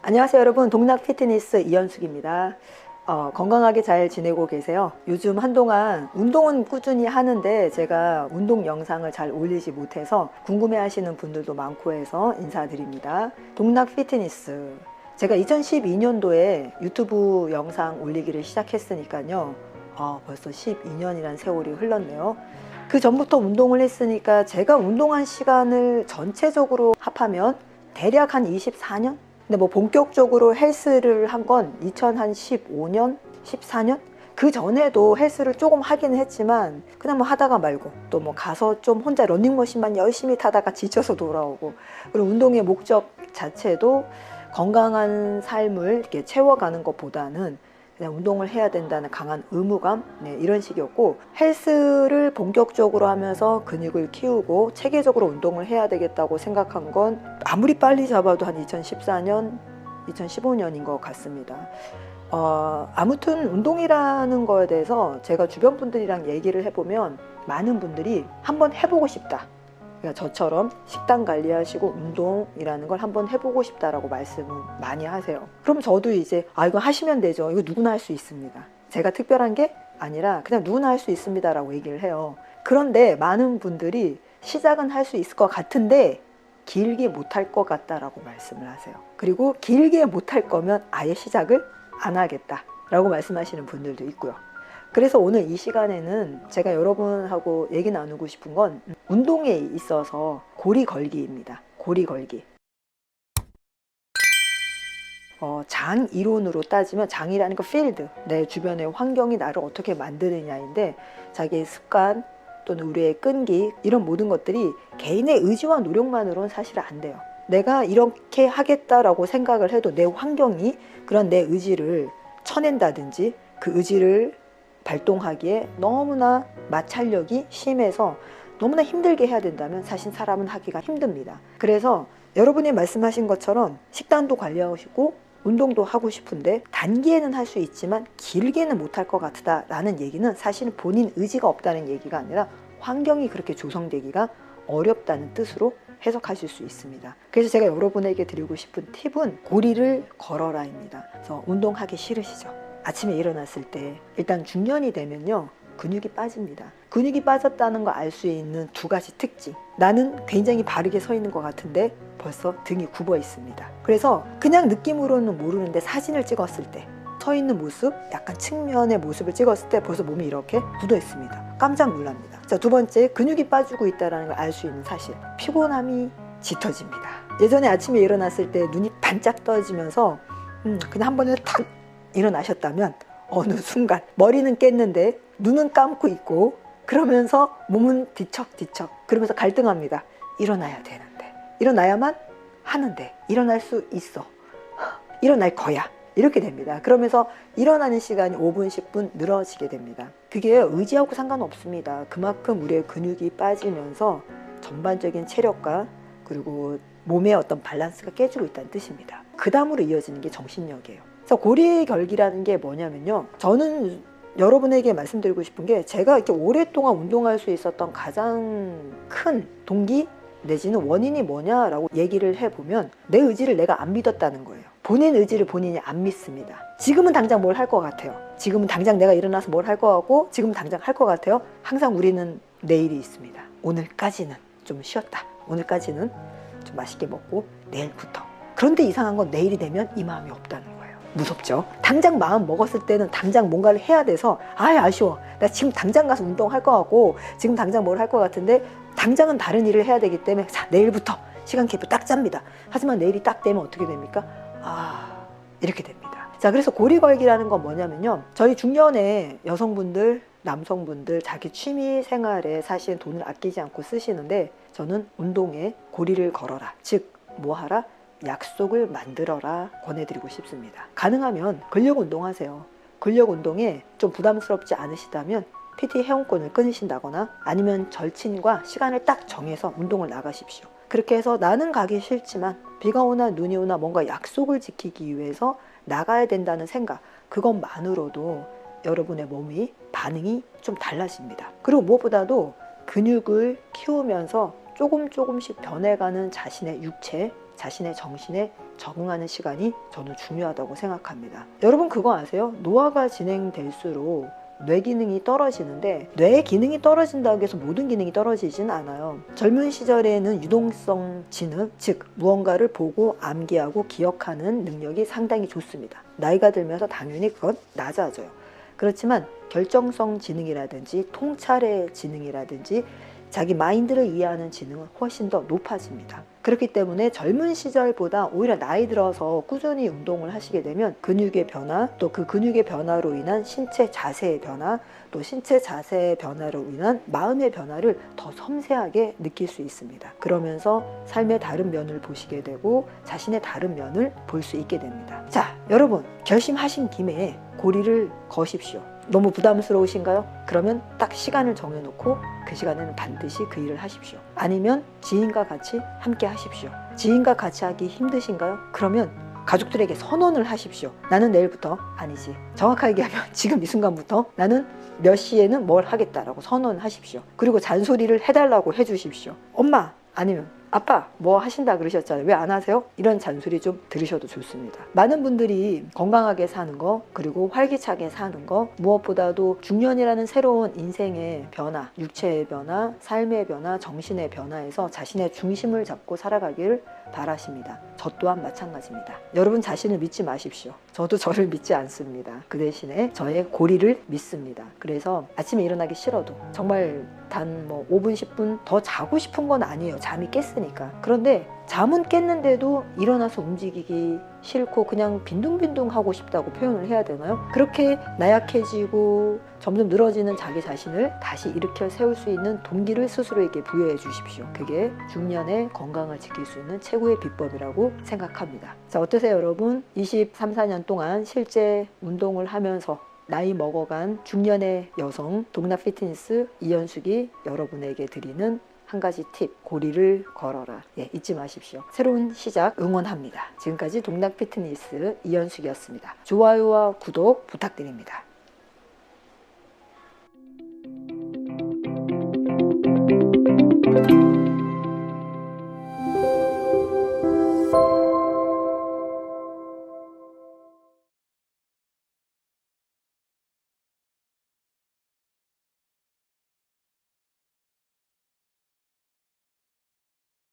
안녕하세요 여러분, 동락 피트니스 이현숙입니다. 건강하게 잘 지내고 계세요? 요즘 한동안 운동은 꾸준히 하는데 제가 운동 영상을 잘 올리지 못해서 궁금해 하시는 분들도 많고 해서 인사드립니다. 동락 피트니스, 제가 2012년도에 유튜브 영상 올리기를 시작했으니까요, 벌써 12년이란 세월이 흘렀네요. 그 전부터 운동을 했으니까 제가 운동한 시간을 전체적으로 합하면 대략 한 24년? 근데 뭐 본격적으로 헬스를 한 건 2015년, 14년? 그 전에도 헬스를 조금 하긴 했지만 그냥 뭐 하다가 말고 또 뭐 가서 좀 혼자 러닝머신만 열심히 타다가 지쳐서 돌아오고, 그리고 운동의 목적 자체도 건강한 삶을 이렇게 채워가는 것보다는 그냥 운동을 해야 된다는 강한 의무감, 이런 식이었고, 헬스를 본격적으로 하면서 근육을 키우고 체계적으로 운동을 해야 되겠다고 생각한 건 아무리 빨리 잡아도 한 2014년, 2015년인 것 같습니다. 아무튼 운동이라는 거에 대해서 제가 주변 분들이랑 얘기를 해보면 많은 분들이 한번 해보고 싶다, 그러니까 저처럼 식단 관리하시고 운동이라는 걸 한번 해보고 싶다라고 말씀을 많이 하세요. 그럼 저도 이제 이거 하시면 되죠, 이거 누구나 할 수 있습니다, 제가 특별한 게 아니라 그냥 누구나 할 수 있습니다 라고 얘기를 해요. 그런데 많은 분들이 시작은 할 수 있을 것 같은데 길게 못할 것 같다라고 말씀을 하세요. 그리고 길게 못할 거면 아예 시작을 안 하겠다 라고 말씀하시는 분들도 있고요. 그래서 오늘 이 시간에는 제가 여러분하고 얘기 나누고 싶은 건 운동에 있어서 고리 걸기입니다. 고리 걸기. 장 이론으로 따지면 장이라는 거 필드, 내 주변의 환경이 나를 어떻게 만드느냐인데, 자기의 습관 또는 우리의 끈기, 이런 모든 것들이 개인의 의지와 노력만으로는 사실 안 돼요. 내가 이렇게 하겠다라고 생각을 해도 내 환경이 그런 내 의지를 쳐낸다든지 그 의지를 발동하기에 너무나 마찰력이 심해서 너무나 힘들게 해야 된다면 사실 사람은 하기가 힘듭니다. 그래서 여러분이 말씀하신 것처럼 식단도 관리하시고 운동도 하고 싶은데 단기에는 할 수 있지만 길게는 못할 것 같다라는 얘기는 사실은 본인 의지가 없다는 얘기가 아니라 환경이 그렇게 조성되기가 어렵다는 뜻으로 해석하실 수 있습니다. 그래서 제가 여러분에게 드리고 싶은 팁은 고리를 걸어라입니다. 그래서 운동하기 싫으시죠? 아침에 일어났을 때 일단 중년이 되면요, 근육이 빠집니다. 근육이 빠졌다는 거 알 수 있는 두 가지 특징. 나는 굉장히 바르게 서 있는 것 같은데 벌써 등이 굽어 있습니다. 그래서 그냥 느낌으로는 모르는데 사진을 찍었을 때 서 있는 모습, 약간 측면의 모습을 찍었을 때 벌써 몸이 이렇게 굳어 있습니다. 깜짝 놀랍니다. 자, 두 번째, 근육이 빠지고 있다는 걸 알 수 있는 사실. 피곤함이 짙어집니다. 예전에 아침에 일어났을 때 눈이 반짝 떠지면서 그냥 한 번에 탁 일어나셨다면 어느 순간 머리는 깼는데 눈은 감고 있고, 그러면서 몸은 뒤척뒤척 그러면서 갈등합니다. 일어나야 되는데, 일어나야만 하는데, 일어날 수 있어, 일어날 거야, 이렇게 됩니다. 그러면서 일어나는 시간이 5분 10분 늘어지게 됩니다. 그게 의지하고 상관없습니다. 그만큼 우리의 근육이 빠지면서 전반적인 체력과 그리고 몸의 어떤 밸런스가 깨지고 있다는 뜻입니다. 그 다음으로 이어지는 게 정신력이에요. 그래서 고리 결기라는 게 뭐냐면요, 저는 여러분에게 말씀드리고 싶은 게, 제가 이렇게 오랫동안 운동할 수 있었던 가장 큰 동기 내지는 원인이 뭐냐라고 얘기를 해보면 내 의지를 내가 안 믿었다는 거예요. 본인 의지를 본인이 안 믿습니다. 지금은 당장 뭘 할 것 같아요. 지금은 당장 내가 일어나서 뭘 할 것 같고, 지금 당장 할 것 같아요. 항상 우리는 내일이 있습니다. 오늘까지는 좀 쉬었다, 오늘까지는 좀 맛있게 먹고 내일부터. 그런데 이상한 건 내일이 되면 이 마음이 없다는 거예요. 무섭죠? 당장 마음 먹었을 때는 당장 뭔가를 해야 돼서 아쉬워, 나 지금 당장 가서 운동할 것 같고 지금 당장 뭘 할 것 같은데 당장은 다른 일을 해야 되기 때문에 자, 내일부터 시간 계획표 딱 짭니다. 하지만 내일이 딱 되면 어떻게 됩니까? 이렇게 됩니다. 자, 그래서 고리 걸기라는 건 뭐냐면요, 저희 중년의 여성분들, 남성분들 자기 취미 생활에 사실 돈을 아끼지 않고 쓰시는데, 저는 운동에 고리를 걸어라, 즉 뭐 하라? 약속을 만들어라 권해드리고 싶습니다. 가능하면 근력 운동하세요. 근력 운동에 좀 부담스럽지 않으시다면 PT 회원권을 끊으신다거나 아니면 절친과 시간을 딱 정해서 운동을 나가십시오. 그렇게 해서 나는 가기 싫지만 비가 오나 눈이 오나 뭔가 약속을 지키기 위해서 나가야 된다는 생각, 그것만으로도 여러분의 몸이 반응이 좀 달라집니다. 그리고 무엇보다도 근육을 키우면서 조금씩 변해가는 자신의 육체, 자신의 정신에 적응하는 시간이 저는 중요하다고 생각합니다. 여러분 그거 아세요? 노화가 진행될수록 뇌 기능이 떨어지는데 뇌 기능이 떨어진다고 해서 모든 기능이 떨어지진 않아요. 젊은 시절에는 유동성 지능, 즉 무언가를 보고 암기하고 기억하는 능력이 상당히 좋습니다. 나이가 들면서 당연히 그건 낮아져요. 그렇지만 결정성 지능이라든지 통찰의 지능이라든지 자기 마인드를 이해하는 지능은 훨씬 더 높아집니다. 그렇기 때문에 젊은 시절보다 오히려 나이 들어서 꾸준히 운동을 하시게 되면 근육의 변화, 또 그 근육의 변화로 인한 신체 자세의 변화, 또 신체 자세의 변화로 인한 마음의 변화를 더 섬세하게 느낄 수 있습니다. 그러면서 삶의 다른 면을 보시게 되고 자신의 다른 면을 볼 수 있게 됩니다. 자, 여러분 결심하신 김에 고리를 거십시오. 너무 부담스러우신가요? 그러면 딱 시간을 정해놓고 그 시간에는 반드시 그 일을 하십시오. 아니면 지인과 같이 함께 하십시오. 지인과 같이 하기 힘드신가요? 그러면 가족들에게 선언을 하십시오. 나는 내일부터, 아니지, 정확하게 얘기하면 지금 이 순간부터 나는 몇 시에는 뭘 하겠다라고 선언하십시오. 그리고 잔소리를 해달라고 해주십시오. 엄마 아니면 아빠 뭐 하신다 그러셨잖아요. 왜 안 하세요? 이런 잔소리 좀 들으셔도 좋습니다. 많은 분들이 건강하게 사는 거, 그리고 활기차게 사는 거, 무엇보다도 중년이라는 새로운 인생의 변화, 육체의 변화, 삶의 변화, 정신의 변화에서 자신의 중심을 잡고 살아가기를 바라십니다. 저 또한 마찬가지입니다. 여러분 자신을 믿지 마십시오. 저도 저를 믿지 않습니다. 그 대신에 저의 고리를 믿습니다. 그래서 아침에 일어나기 싫어도 정말 단 뭐 5분 10분 더 자고 싶은 건 아니에요. 잠이 깼으니까. 그런데 잠은 깼는데도 일어나서 움직이기 싫고 그냥 빈둥빈둥 하고 싶다고 표현을 해야 되나요? 그렇게 나약해지고 점점 늘어지는 자기 자신을 다시 일으켜 세울 수 있는 동기를 스스로에게 부여해 주십시오. 그게 중년의 건강을 지킬 수 있는 최고의 비법이라고 생각합니다. 자, 어떠세요 여러분? 23, 4년 동안 실제 운동을 하면서 나이 먹어간 중년의 여성 동락 피트니스 이현숙이 여러분에게 드리는 한 가지 팁, 고리를 걸어라. 잊지 마십시오. 새로운 시작 응원합니다. 지금까지 동락 피트니스 이현숙이었습니다. 좋아요와 구독 부탁드립니다.